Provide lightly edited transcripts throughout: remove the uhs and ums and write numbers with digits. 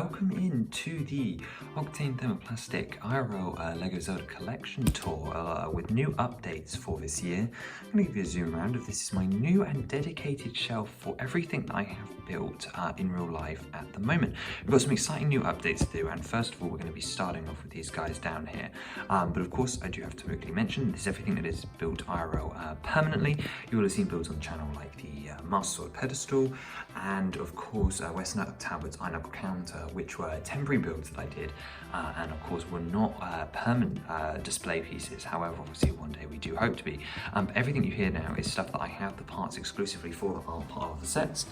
welcome into the Octane Thermoplastic IRL LEGO Zelda collection tour with new updates for this year. I'm going to give you a zoom around of this is my new and dedicated shelf for everything that I have built in real life at the moment. We've got some exciting new updates to do, and first of all we're going to be starting off with these guys down here. But of course I do have to quickly mention this is everything that is built IRL permanently. You will have seen builds on the channel like the Master Sword pedestal, and of course Western Talbot's Eye Knuckle counter, which were temporary builds that I did, and of course were not permanent display pieces. However, obviously one day we do hope to be. But everything you hear now is stuff that I have the parts exclusively for that aren't part of the sets,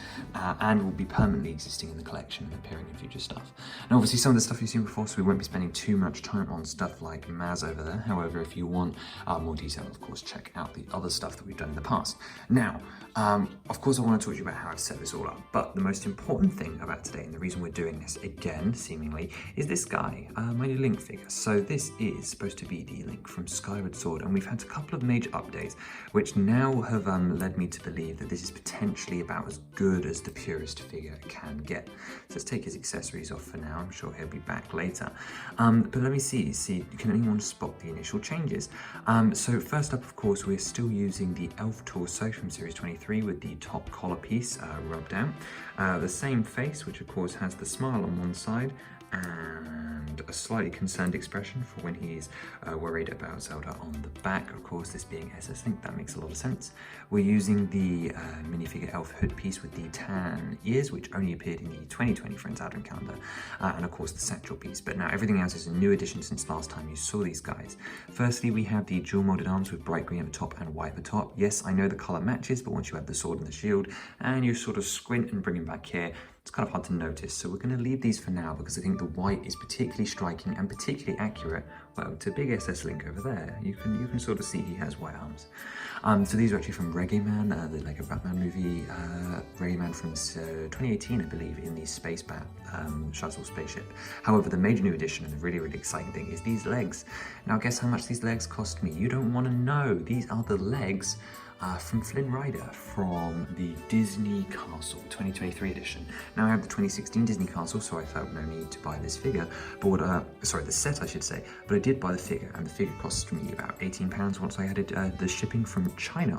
and will be permanently existing in the collection and appearing in future stuff. Now obviously some of the stuff you've seen before, so we won't be spending too much time on stuff like Maz over there. However, if you want more detail, of course check out the other stuff that we've done in the past. Now of course I want to talk to you about how I've set this all up, but the most important thing about today, and the reason we're doing this again seemingly, is this guy, my new Link figure. So this is supposed to be the Link from Skyward Sword, and we've had a couple of major updates which now have led me to believe that this is potentially about as good as the purest figure can get. So let's take his accessories off for now. I'm sure he'll be back later, but let me see can anyone spot the initial changes? So first up, of course, we're still using the Elf torso from series 23 with the top collar piece rubbed out, the same face, which of course has the smile on one side and a slightly concerned expression for when he's worried about Zelda on the back. Of course, this being SS Link, that makes a lot of sense. We're using the minifigure elf hood piece with the tan ears, which only appeared in the 2020 Friends Advent calendar, and of course the satchel piece. But now everything else is a new addition since last time you saw these guys. Firstly, we have the dual molded arms with bright green at the top and white at the top. Yes, I know the color matches, but once you have the sword and the shield and you sort of squint and bring them back here, it's kind of hard to notice. So we're going to leave these for now because I think the white is particularly striking and particularly accurate. Well, to big SS Link over there, you can sort of see he has white arms. So these are actually from Reggae Man, the Lego Batman movie. Reggae Man from 2018, I believe, in the Space Bat shuttle spaceship. However, the major new addition and the really, really exciting thing is these legs. Now guess how much these legs cost me? You don't want to know. These are the legs from Flynn Rider from the Disney Castle 2023 edition. Now I have the 2016 Disney Castle, so I felt no need to buy this figure, but the set I should say, but I did buy the figure, and the figure cost me about £18 once I added the shipping from China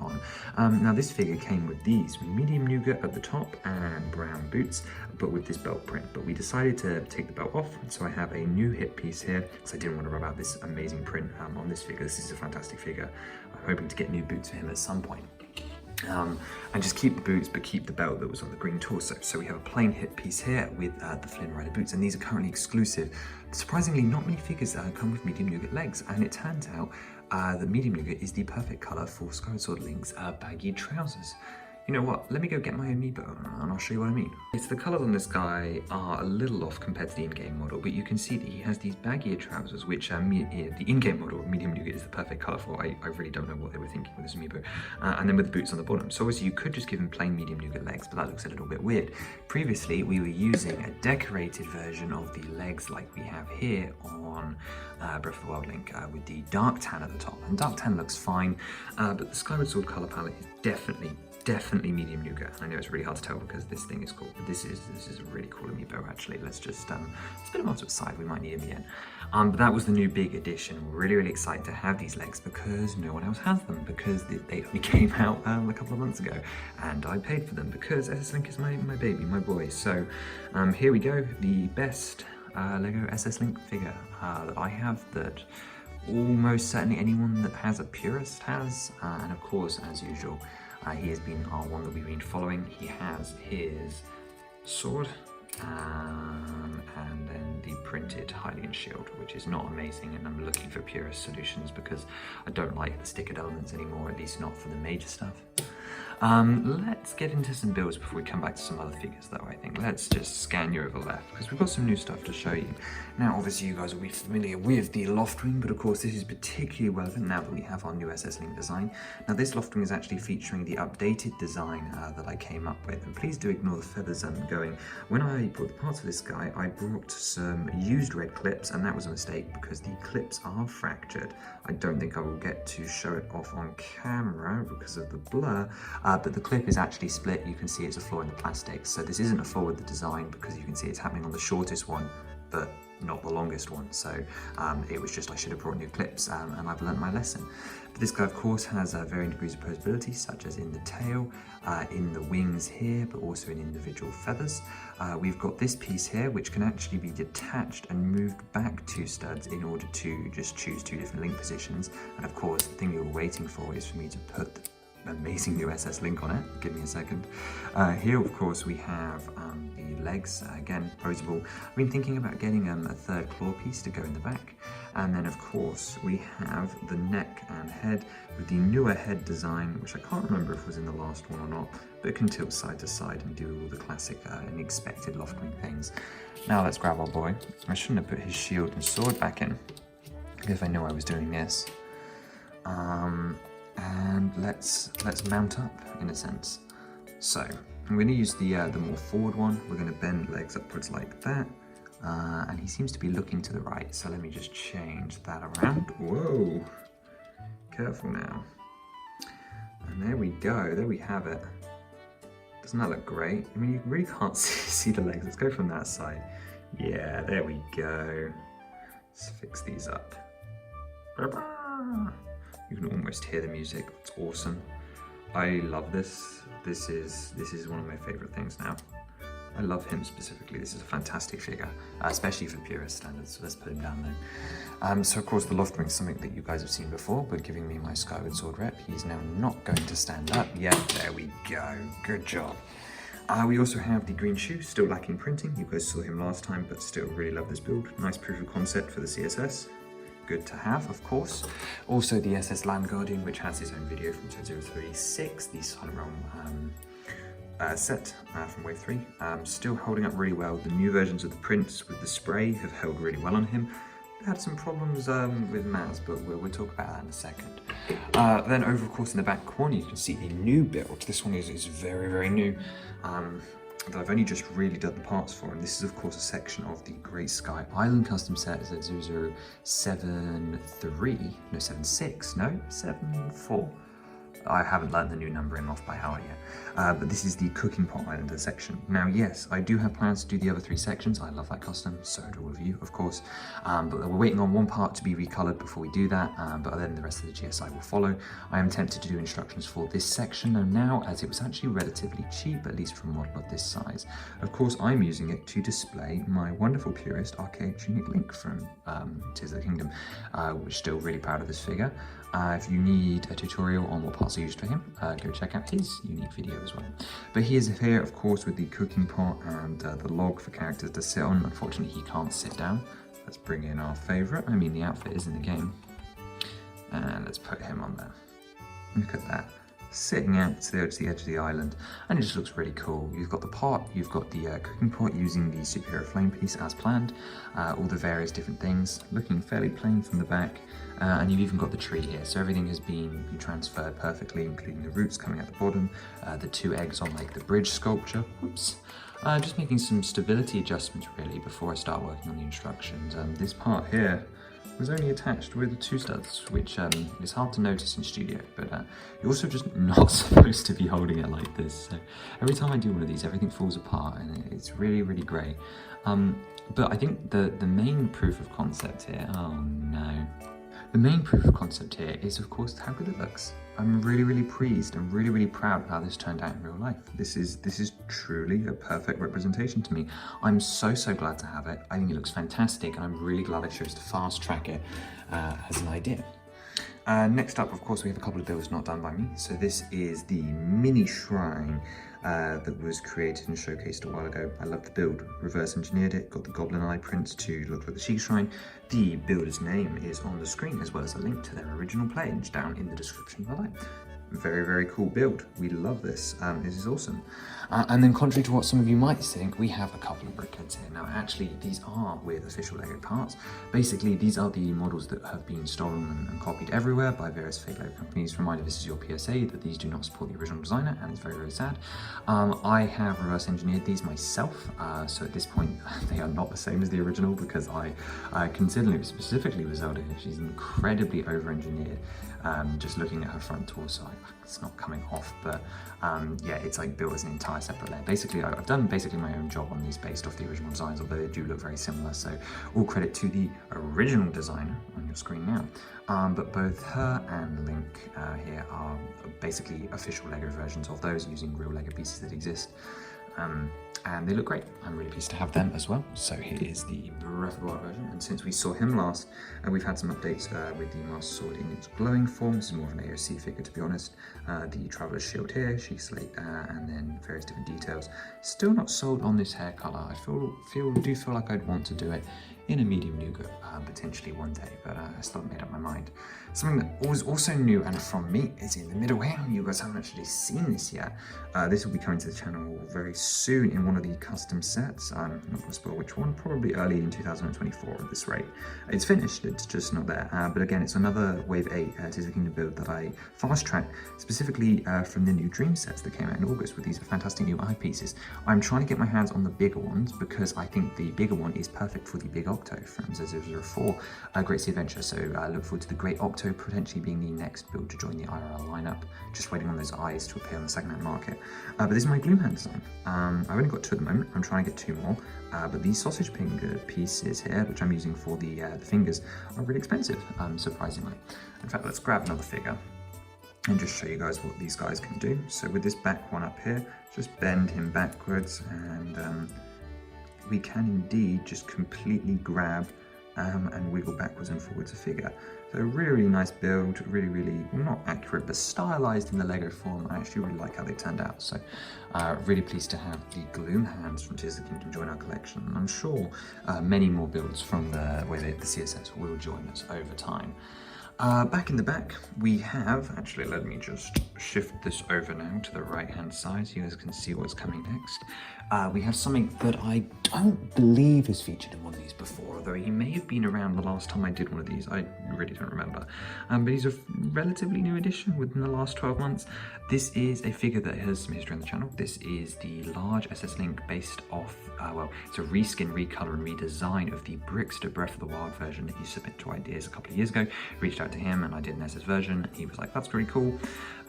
on. Now this figure came with these medium nougat at the top and brown boots, but with this belt print, but we decided to take the belt off, so I have a new hip piece here, because I didn't want to rub out this amazing print on this figure. This is a fantastic figure. I'm hoping to get new boots for him at some point. And just keep the boots, but keep the belt that was on the green torso. So we have a plain hip piece here with the Flynn Rider boots, and these are currently exclusive. Surprisingly, not many figures come with medium nougat legs, and it turns out that medium nougat is the perfect colour for Skyward Sword Link's baggy trousers. You know what, let me go get my amiibo and I'll show you what I mean. It's the colours on this guy are a little off compared to the in-game model, but you can see that he has these baggier trousers, which the in-game model of medium nougat is the perfect colour for. I really don't know what they were thinking with this amiibo. And then with the boots on the bottom. So obviously you could just give him plain medium nougat legs, but that looks a little bit weird. Previously, we were using a decorated version of the legs like we have here on Breath of the Wild Link with the dark tan at the top. And dark tan looks fine, but the Skyward Sword colour palette is definitely medium nougat. I know it's really hard to tell because this thing is cool, but this is a really cool amiibo actually. Let's just spin him off to the side, we might need him again. But that was the new big addition. We're really, really excited to have these legs because no one else has them, because they only came out a couple of months ago, and I paid for them because SS Link is my baby, my boy. So here we go, the best Lego SS Link figure that I have, that almost certainly anyone that has a purist has, and of course, as usual, he has been our one that we've been following. He has his sword and then the printed hylian shield, which is not amazing, and I'm looking for purist solutions because I don't like the stickered elements anymore, at least not for the major stuff. Let's get into some builds before we come back to some other figures though, I think. Let's just scan you over left because we've got some new stuff to show you. Now obviously you guys will be familiar with the loft wing, but of course this is particularly relevant now that we have our new SS Link design. Now this loft wing is actually featuring the updated design that I came up with, and please do ignore the feathers going. When I brought the parts for this guy, I brought some used red clips, and that was a mistake because the clips are fractured. I don't think I will get to show it off on camera because of the blur, but the clip is actually split. You can see it's a flaw in the plastic. So this isn't a flaw with the design, because you can see it's happening on the shortest one, but not the longest one. So it was just I should have brought new clips, and I've learnt my lesson. But this guy of course has varying degrees of posability, such as in the tail, in the wings here, but also in individual feathers. We've got this piece here which can actually be detached and moved back 2 studs in order to just choose 2 different link positions. And of course the thing you're waiting for is for me to put the amazing new SS link on it. Give me a second. Here of course we have the legs, again posable. I've been thinking about getting a 3rd claw piece to go in the back, and then of course we have the neck and head with the newer head design, which I can't remember if it was in the last one or not, but it can tilt side to side and do all the classic and expected loft wing things. Now let's grab our boy. I shouldn't have put his shield and sword back in if I knew I was doing this. And let's mount up in a sense. So I'm going to use the more forward one. We're going to bend legs upwards like that, and he seems to be looking to the right. So let me just change that around. Whoa! Careful now. And there we go. There we have it. Doesn't that look great? I mean, you really can't see the legs. Let's go from that side. Yeah, there we go. Let's fix these up. You can almost hear the music. It's awesome. I love this. This is one of my favorite things now. I love him specifically. This is a fantastic figure, especially for purist standards. So let's put him down there. So of course the loft wing is something that you guys have seen before, but giving me my skyward sword rep, he's now not going to stand up yet. There we go. Good job. We also have the green shoe, still lacking printing. You guys saw him last time, but still really love this build. Nice proof of concept for the CSS. Good to have, of course. Also the SS Land Guardian, which has his own video from 2036, the Silent Realm set from Wave 3. Still holding up really well. The new versions of the prints with the spray have held really well on him. They had some problems with Maz, but we'll talk about that in a second. Then over, of course, in the back corner, you can see a new build. This one is very, very new. That I've only just really done the parts for, and this is of course a section of the Great Sky Island custom set Z0073, no 76, no 74. I haven't learned the new numbering off by heart yet, but this is the Cooking Pot Islander section. Now yes, I do have plans to do the other 3 sections. I love that custom, so do all of you, of course, but we're waiting on one part to be recolored before we do that, but then the rest of the GSI will follow. I am tempted to do instructions for this section now, as it was actually relatively cheap, at least for a model of this size. Of course, I'm using it to display my wonderful purist archaic tunic Link from Tears of the Kingdom, which still really proud of this figure. If you need a tutorial on what parts are used for him, go check out his unique video as well. But he is here, of course, with the cooking pot and the log for characters to sit on. Unfortunately, he can't sit down. Let's bring in our favourite. I mean, the outfit is in the game. And let's put him on there. Look at that. Sitting out to the edge of the island, and it just looks really cool. You've got the pot, you've got the cooking pot using the superhero flame piece as planned, all the various different things, looking fairly plain from the back, and you've even got the tree here, so everything has been transferred perfectly, including the roots coming at the bottom, the 2 eggs on like the bridge sculpture, whoops. Just making some stability adjustments really before I start working on the instructions. This part here was only attached with 2 studs, which is hard to notice in studio, but you're also just not supposed to be holding it like this. So every time I do one of these, everything falls apart, and it's really, really great. But I think the main proof of concept here, oh no. The main proof of concept here is, of course, how good it looks. I'm really, really pleased and really, really proud of how this turned out in real life. This is truly a perfect representation to me. I'm so glad to have it. I think it looks fantastic, and I'm really glad I chose to fast track it as an idea. Next up, of course, we have a couple of builds not done by me. So this is the Minishrine that was created and showcased a while ago. I love the build, reverse engineered it, got the goblin eye prints to look like the She Shrine. The builder's name is on the screen, as well as a link to their original page down in the description below. Very, very cool build. We love this. This is awesome. And then contrary to what some of you might think, we have a couple of brickheads here. Now, actually, these are with official LEGO parts. Basically, these are the models that have been stolen and copied everywhere by various fake LEGO companies. Reminder, this is your PSA, that these do not support the original designer, and it's very, very sad. I have reverse engineered these myself, so at this point, they are not the same as the original, because considering it specifically with Zelda, she's incredibly over-engineered, just looking at her front torso. it's not coming off, but yeah, it's like built as an entire separate layer. Basically, I've done basically my own job on these based off the original designs, although they do look very similar. So all credit to the original designer on your screen now. But both her and Link here are basically official LEGO versions of those using real LEGO pieces that exist. And they look great. I'm really pleased to have them as well. So here is the Breath of the Wild version, and since we saw him last, we've had some updates with the Master Sword in its glowing form. This is more of an AOC figure, to be honest. The Traveler's Shield here, Sheath Slate, and then various different details. Still not sold on this hair color. I do feel like I'd want to do it in a medium nougat, potentially one day, but I still haven't made up my mind. Something that was also new and from me is in the middle here. You guys haven't actually seen this yet. This will be coming to the channel very soon in one of the custom sets. I'm not going to spoil which one, probably early in 2024 at this rate. It's finished, it's just not there. But again, it's another Wave 8 Tears of the Kingdom build that I fast-tracked specifically from the new Dream sets that came out in August with these fantastic new eyepieces. I'm trying to get my hands on the bigger ones because I think the bigger one is perfect for the big Octo from Z004 Great Sea Adventure. So I look forward to the Great Octo potentially being the next build to join the IRL lineup. Just waiting on those eyes to appear on the second-hand market. But this is my Gloomhand design. I've only got 2 at the moment. I'm trying to get 2 more. But these sausage finger pieces here, which I'm using for the fingers, are really expensive, surprisingly. In fact, let's grab another figure and just show you guys what these guys can do. So with this back one up here, just bend him backwards, and we can indeed just completely grab and wiggle backwards and forwards a figure. So really, really nice build, really, well, not accurate, but stylized in the LEGO form. I actually really like how they turned out. So really pleased to have the Gloomhands from Tears of the Kingdom join our collection. And I'm sure many more builds from the CSS will join us over time. Back in the back, we have, actually let me just shift this over now to the right hand side so you guys can see what's coming next. We have something that I don't believe is featured in one of these before, although he may have been around the last time I did one of these, I really don't remember. But he's a relatively new addition within the last 12 months. This is a figure that has some history on the channel. This is the large SS Link based off, well, it's a reskin, recolor and redesign of the Brickster Breath of the Wild version that he submitted to Ideas a couple of years ago. Reached out to him and I did an SS version. He was like, that's pretty cool.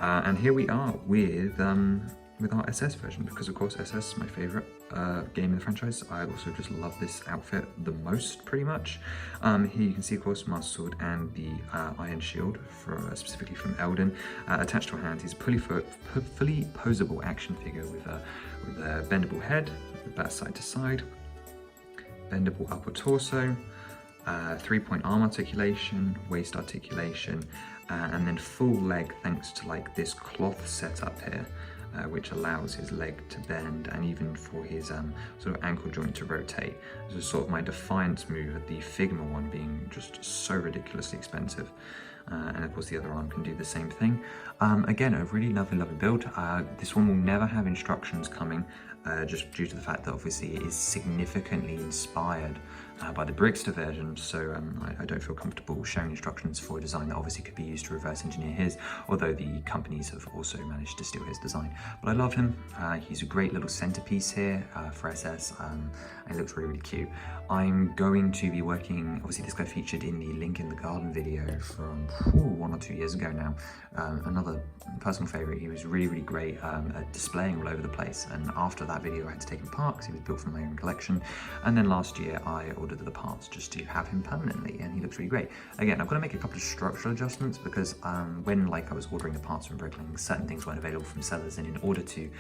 And here we are with our SS version, because of course SS is my favorite game in the franchise. I also just love this outfit the most, pretty much. Here you can see, of course, Master Sword and the Iron Shield, specifically from Elden. Attached to a hand is a fully posable action figure with a bendable head, back side to side, bendable upper torso, 3-point arm articulation, waist articulation, and then full leg thanks to like this cloth setup here. Which allows his leg to bend and even for his sort of ankle joint to rotate. This is sort of my defiance move at the Figma one being just so ridiculously expensive. And of course the other arm can do the same thing. Again, a really lovely build. This one will never have instructions coming, just due to the fact that obviously it is significantly inspired by the Brickster version, so I don't feel comfortable sharing instructions for a design that obviously could be used to reverse engineer his, although the companies have also managed to steal his design. But I love him. He's a great little centerpiece here for SS, and he looks really, really cute. I'm going to be working, obviously this guy featured in the Link in the Garden video from 1 or 2 years ago now. Another personal favorite. He was really, really great at displaying all over the place, and after that video I had to take him apart because he was built from my own collection. And then last year I ordered the parts just to have him permanently, and he looks really great. Again, I've got to make a couple of structural adjustments because when I was ordering the parts from Brooklyn, certain things weren't available from sellers, and in order to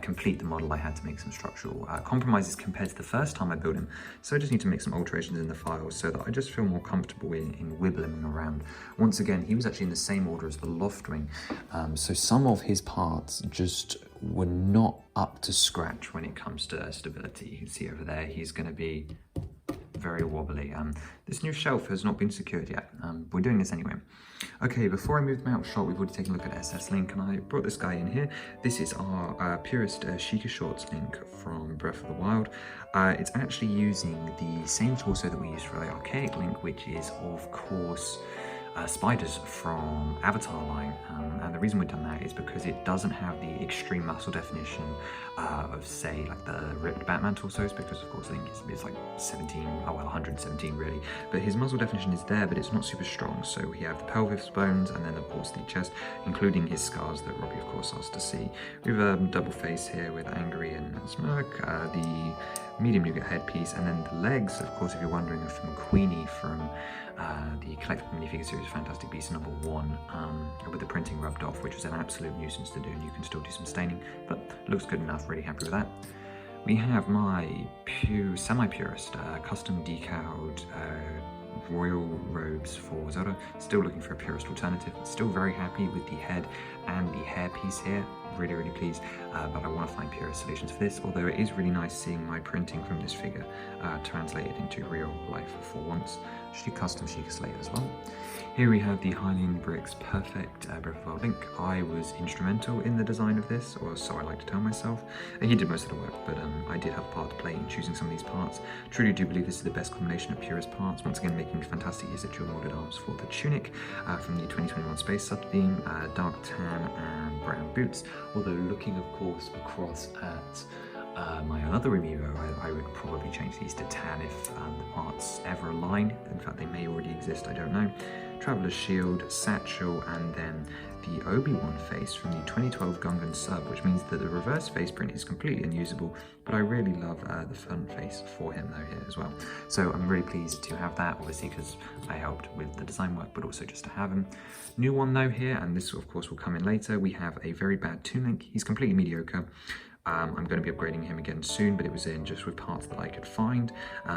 complete the model I had to make some structural compromises compared to the first time I built him. So I just need to make some alterations in the files so that I just feel more comfortable in wibbling him around. Once again, he was actually in the same order as the Loftwing, so some of his parts just were not up to scratch when it comes to stability. You can see over there he's going to be very wobbly. This new shelf has not been secured yet. We're doing this anyway. Okay, before I move them out of shot, we've already taken a look at SS Link, and I brought this guy in here. This is our purest Sheikah Shorts Link from Breath of the Wild. It's actually using the same torso that we used for the Archaic Link, which is, of course, spiders from Avatar line, and the reason we've done that is because it doesn't have the extreme muscle definition of, say, like the ripped Batman torsos, because of course I think it's like 17, oh well, 117 really, but his muscle definition is there, but it's not super strong. So we have the pelvis bones, and then of course the chest, including his scars that Robbie of course asked to see. We have a double face here with angry and smirk, the medium nougat headpiece, and then the legs, of course, if you're wondering, are from Queenie from the collectible minifigure series Fantastic Beasts #1, with the printing rubbed off, which was an absolute nuisance to do, and you can still do some staining, but looks good enough, really happy with that. We have my semi-purist custom decaled royal robes for Zelda. Still looking for a purist alternative. Still very happy with the head and the hairpiece here. Really pleased, but I want to find purist solutions for this, although it is really nice seeing my printing from this figure translated into real life for once. Actually custom Sheikah Slate as well. Here we have the Hylian Bricks Perfect Breath of the Wild Link. I was instrumental in the design of this, or so I like to tell myself. He did most of the work, but I did have a part to play in choosing some of these parts. Truly do believe this is the best combination of purist parts. Once again, making fantastic use of dual molded arms for the tunic from the 2021 Space sub-theme, dark tan and brown boots. Although looking, of course, across at my other Amiibo, I would probably change these to tan if the parts ever align. In fact, they may already exist, I don't know. Traveler's Shield, Satchel, and then the Obi-Wan face from the 2012 Gungan sub, which means that the reverse face print is completely unusable, but I really love the front face for him though here as well. So I'm really pleased to have that, obviously because I helped with the design work, but also just to have him. New one though here, and this of course will come in later, we have a very bad Toon Link. He's completely mediocre. I'm going to be upgrading him again soon, but it was in just with parts that I could find.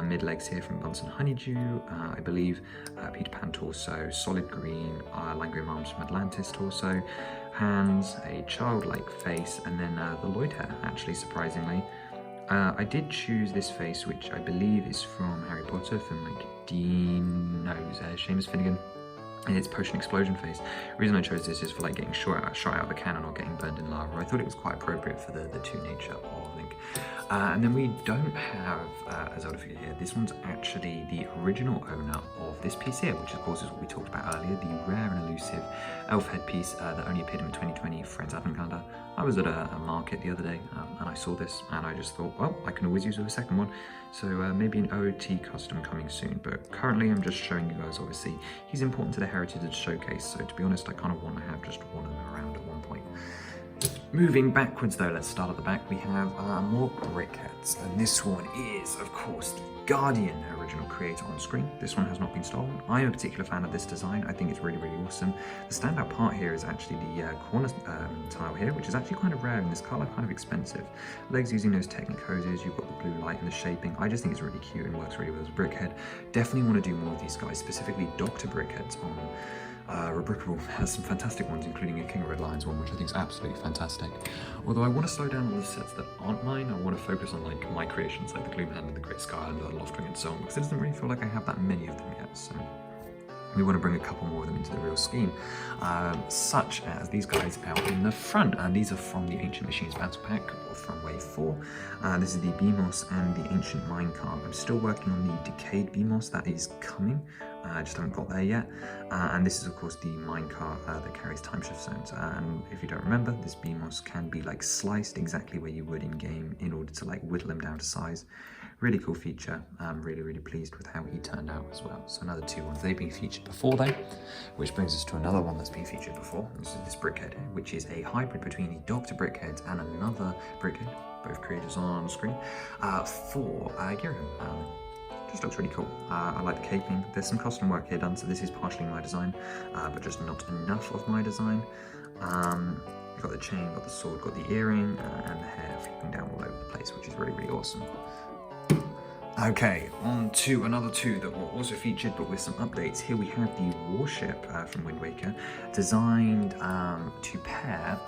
Mid-legs here from Bunsen Honeydew, I believe, Peter Pan torso, solid green, Langrium arms from Atlantis torso, hands, a childlike face, and then the Lloyd hair, actually, surprisingly. I did choose this face, which I believe is from Harry Potter, from like Seamus Finnegan. And its potion explosion face. The reason I chose this is for like getting shot out of the cannon or getting burned in lava. I thought it was quite appropriate for the true nature of Link. And then we don't have a Zelda figure here. This one's actually the original owner of this piece here, which of course is what we talked about earlier, the rare and elusive elf headpiece that only appeared in the 2020 Friends Advent Calendar. I was at a market the other day and I saw this and I just thought, well, I can always use a second one. So maybe an OOT custom coming soon, but currently I'm just showing you guys, obviously, he's important to the Heritage Showcase, so to be honest, I kind of want to have just one of them around at one point. Moving backwards though, let's start at the back. We have more Brickheadz, and this one is, of course, the Guardian original creator on screen. This one has not been stolen. I am a particular fan of this design. I think it's really awesome. The standout part here is actually the corner tile here, which is actually kind of rare in this color, kind of expensive. Legs using those Technic hoses, you've got the blue light and the shaping. I just think it's really cute and works really well as a Brickhead. Definitely want to do more of these guys, specifically Dr. Brickheadz on Rebrickable has some fantastic ones, including a King of Red Lions one, which I think is absolutely fantastic. Although I want to slow down all the sets that aren't mine. I want to focus on like my creations, like the Gloomhand and the Great Sky and the Loftwing and so on, because it doesn't really feel like I have that many of them yet. So we want to bring a couple more of them into the real scheme, such as these guys out in the front, and these are from the Ancient Machines Battle Pack, or from Wave 4. This is the BMOS and the Ancient Minecart. I'm still working on the Decayed BMOS, that is coming. I just haven't got there yet. And this is of course the minecart that carries time shift zones. And if you don't remember, this BMOS can be like sliced exactly where you would in game in order to like whittle him down to size. Really cool feature. I'm really pleased with how he turned out as well. So another two ones, they've been featured before though, which brings us to another one that's been featured before. This is this Brickhead, which is a hybrid between the Dr. Brickheadz and another Brickhead, both creators on screen, for ghirahim. Just looks really cool. I like the caping. There's some custom work here done, so this is partially my design, but just not enough of my design. You've got the chain, got the sword, got the earring, and the hair flipping down all over the place, which is really awesome. Okay, on to another two that were also featured, but with some updates. Here we have the warship from Wind Waker, designed to pair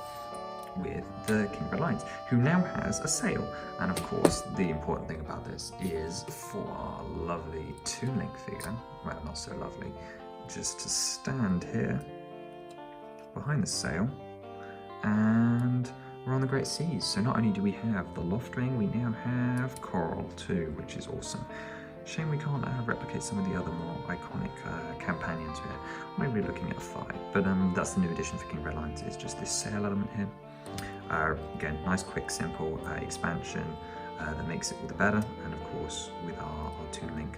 with the King of Red Lions, who now has a sail. And of course, the important thing about this is for our lovely Toon Link figure, well, not so lovely, just to stand here behind the sail, and we're on the Great Seas. So not only do we have the Loftwing, we now have Coral too, which is awesome. Shame we can't replicate some of the other more iconic companions here. Maybe looking at 5, but that's the new addition for King Redlines. It's just this sail element here. Again, nice, quick, simple expansion that makes it all the better. And of course, with our Toon Link,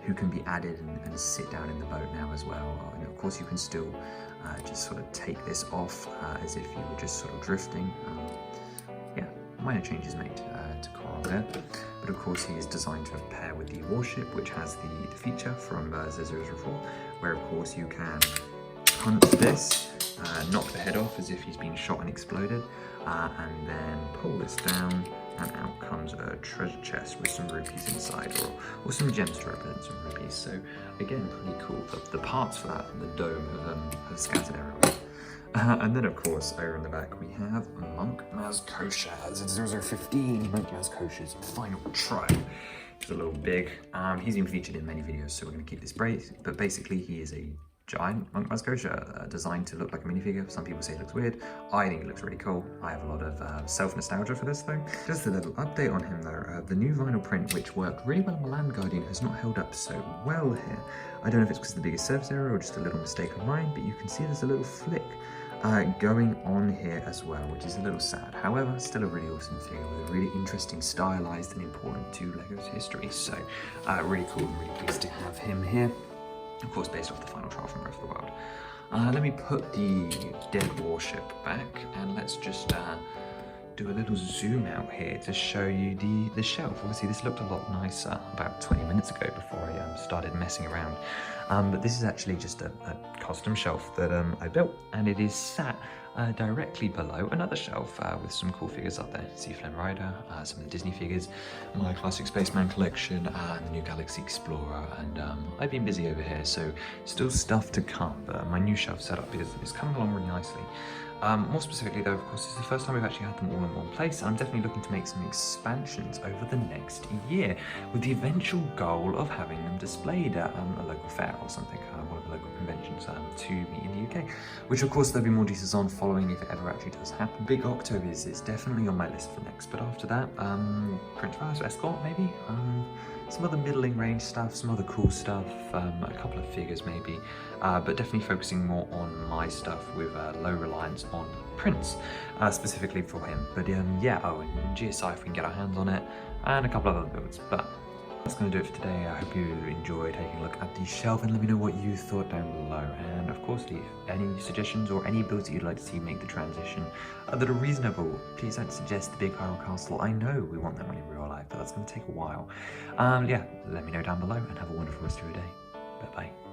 who can be added and sit down in the boat now as well. And of course, you can still just sort of take this off as if you were just sort of drifting. Yeah, minor changes made to Coral there. But of course, he is designed to pair with the warship, which has the feature from Z004, where of course you can hunt this, knock the head off as if he's been shot and exploded, and then pull this down, and out comes a treasure chest with some rupees inside, or some gems to represent some rupees. So again, pretty cool. The parts for that, the dome, have scattered everywhere. And then of course, over in the back, we have Monk Mazkosha, Z0015, Monk Mazkosha's final trial. He's a little big. He's been featured in many videos, so we're going to keep this brief. But basically, he is a giant Monk Mazkosha, designed to look like a minifigure. Some people say it looks weird. I think it looks really cool. I have a lot of self-nostalgia for this though. Just a little update on him though. The new vinyl print, which worked really well on the Land Guardian, has not held up so well here. I don't know if it's because of the biggest surface area or just a little mistake of mine, but you can see there's a little flick going on here as well, which is a little sad. However, still a really awesome figure with a really interesting, stylized and important to LEGO's history. So really cool and really pleased to have him here. Of course, based off the final trial from Breath of the Wild. Let me put the dead warship back, and let's just do a little zoom out here to show you the shelf. Obviously, this looked a lot nicer about 20 minutes ago before I started messing around. But this is actually just a custom shelf that I built, and it is sat directly below another shelf with some cool figures up there. Sea Flame Rider, some of the Disney figures, my classic Spaceman collection, and the new Galaxy Explorer. And I've been busy over here, so still stuff to come. But my new shelf setup is coming along really nicely. More specifically though, of course, this is the first time we've actually had them all in one place, and I'm definitely looking to make some expansions over the next year, with the eventual goal of having them displayed at a local fair or something, one of the local conventions to meet in the UK, which of course there'll be more details on following if it ever actually does happen. Big Octo is definitely on my list for next, but after that, Prince Rise Escort maybe, some other middling range stuff, some other cool stuff, a couple of figures maybe, but definitely focusing more on my stuff with low reliance on Prince, specifically for him. But yeah, oh, and GSI if we can get our hands on it, and a couple of other builds. But that's going to do it for today. I hope you enjoyed taking a look at the shelf, and let me know what you thought down below. And of course, leave any suggestions or any builds that you'd like to see make the transition that are reasonable. Please don't suggest the big Hyrule Castle. I know we want that one in real life, but that's going to take a while. Yeah, let me know down below, and have a wonderful rest of your day. Bye bye.